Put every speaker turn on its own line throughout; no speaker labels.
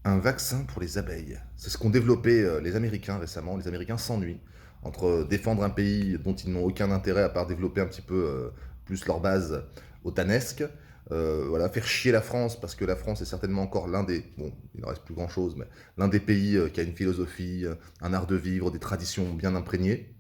Un vaccin pour les abeilles. C'est ce qu'ont développé les Américains récemment. Les Américains s'ennuient entre défendre un pays dont ils n'ont aucun intérêt à part développer un petit peu plus leur base otanesque. Voilà, faire chier la France parce que la France est certainement encore l'un des, bon, il n'en reste plus grand chose, mais l'un des pays qui a une philosophie, un art de vivre, des traditions bien imprégnées.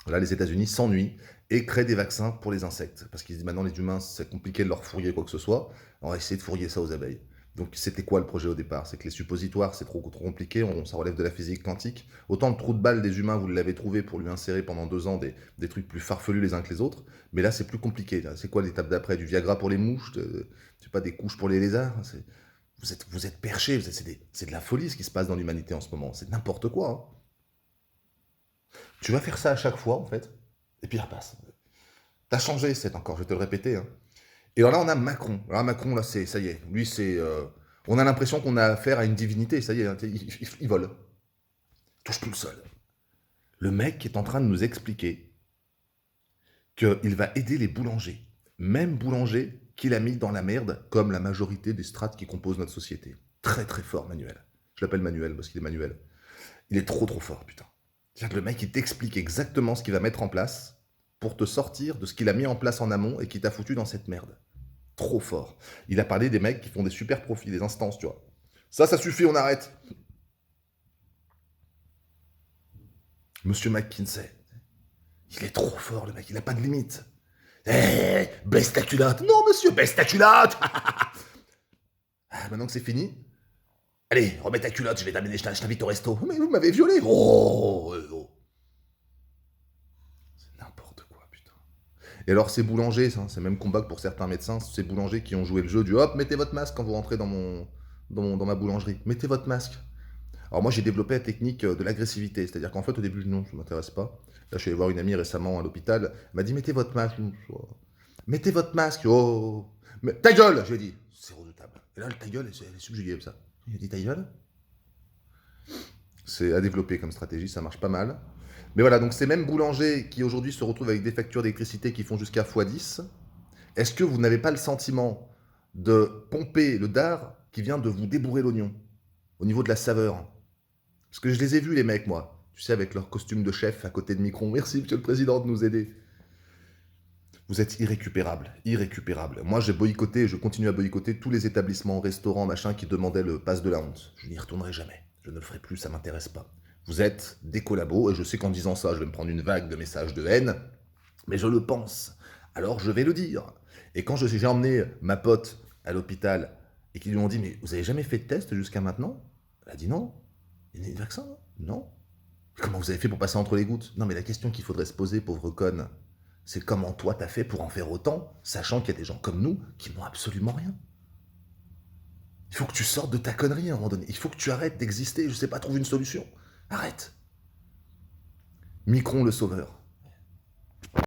Là, les États-Unis s'ennuient et créent des vaccins pour les insectes. Parce qu'ils disent maintenant, les humains, c'est compliqué de leur fourrier quoi que ce soit. On va essayer de fourrier ça aux abeilles. Donc, c'était quoi le projet au départ? C'est que les suppositoires, c'est trop compliqué, ça relève de la physique quantique. Autant le trou de balle des humains, vous l'avez trouvé pour lui insérer pendant 2 ans des trucs plus farfelus les uns que les autres. Mais là, c'est plus compliqué. C'est quoi l'étape d'après? Du Viagra pour les mouches? Je sais pas, des couches pour les lézards? Vous êtes perchés. C'est de la folie ce qui se passe dans l'humanité en ce moment. C'est n'importe quoi, hein. Tu vas faire ça à chaque fois, en fait, et puis il repasse. T'as changé, c'est encore, je vais te le répéter, hein. Et alors là, on a Macron. Alors Macron, là, ça y est. Lui, c'est. On a l'impression qu'on a affaire à une divinité, ça y est, hein, il vole. Touche plus le sol. Le mec est en train de nous expliquer qu'il va aider les boulangers. Même boulangers qu'il a mis dans la merde, comme la majorité des strates qui composent notre société. Très très fort, Manuel. Je l'appelle Manuel parce qu'il est Manuel. Il est trop fort, putain. C'est-à-dire que le mec, il t'explique exactement ce qu'il va mettre en place pour te sortir de ce qu'il a mis en place en amont et qui t'a foutu dans cette merde. Trop fort. Il a parlé des mecs qui font des super profits, des instances, tu vois. Ça suffit, on arrête. Monsieur McKinsey, il est trop fort, le mec, il a pas de limite. Hé, baisse ta culotte. Non, monsieur, baisse ta culotte. Maintenant que c'est fini, allez, remets ta culotte, je vais t'amener, je t'invite au resto. Mais vous m'avez violé. Oh. C'est n'importe quoi, putain. Et alors, ces boulangers, c'est le même combat que pour certains médecins, ces boulangers qui ont joué le jeu du hop, mettez votre masque quand vous rentrez dans ma boulangerie. Mettez votre masque. Alors, moi, j'ai développé la technique de l'agressivité. C'est-à-dire qu'en fait, au début, non, ça ne m'intéresse pas. Là, je suis allé voir une amie récemment à l'hôpital. Elle m'a dit, mettez votre masque. Mettez votre masque. Oh. Mais, ta gueule, je lui ai dit. C'est redoutable. Et là, ta gueule, elle est subjuguée comme ça. Il a dit, ta gueule. C'est à développer comme stratégie, ça marche pas mal. Mais voilà, donc ces mêmes boulangers qui aujourd'hui se retrouvent avec des factures d'électricité qui font jusqu'à x10, est-ce que vous n'avez pas le sentiment de pomper le dard qui vient de vous débourrer l'oignon au niveau de la saveur? Parce que je les ai vus, les mecs, moi. Tu sais, avec leur costume de chef à côté de Micron. Merci, monsieur le président, de nous aider. Vous êtes irrécupérable, irrécupérable. Moi, j'ai boycotté, je continue à boycotter tous les établissements, restaurants, machin, qui demandaient le pass de la honte. Je n'y retournerai jamais. Je ne le ferai plus, ça m'intéresse pas. Vous êtes des collabos, et je sais qu'en disant ça, je vais me prendre une vague de messages de haine, mais je le pense. Alors je vais le dire. Et quand j'ai emmené ma pote à l'hôpital, et qu'ils lui ont dit, mais vous avez jamais fait de test jusqu'à maintenant? Elle a dit non. Il y a des vaccins? Non. Comment vous avez fait pour passer entre les gouttes? Non, mais la question qu'il faudrait se poser, pauvre conne, c'est comment toi t'as fait pour en faire autant, sachant qu'il y a des gens comme nous qui n'ont absolument rien. Il faut que tu sortes de ta connerie à un moment donné. Il faut que tu arrêtes d'exister. Je sais pas, trouve une solution. Arrête. Micron le sauveur.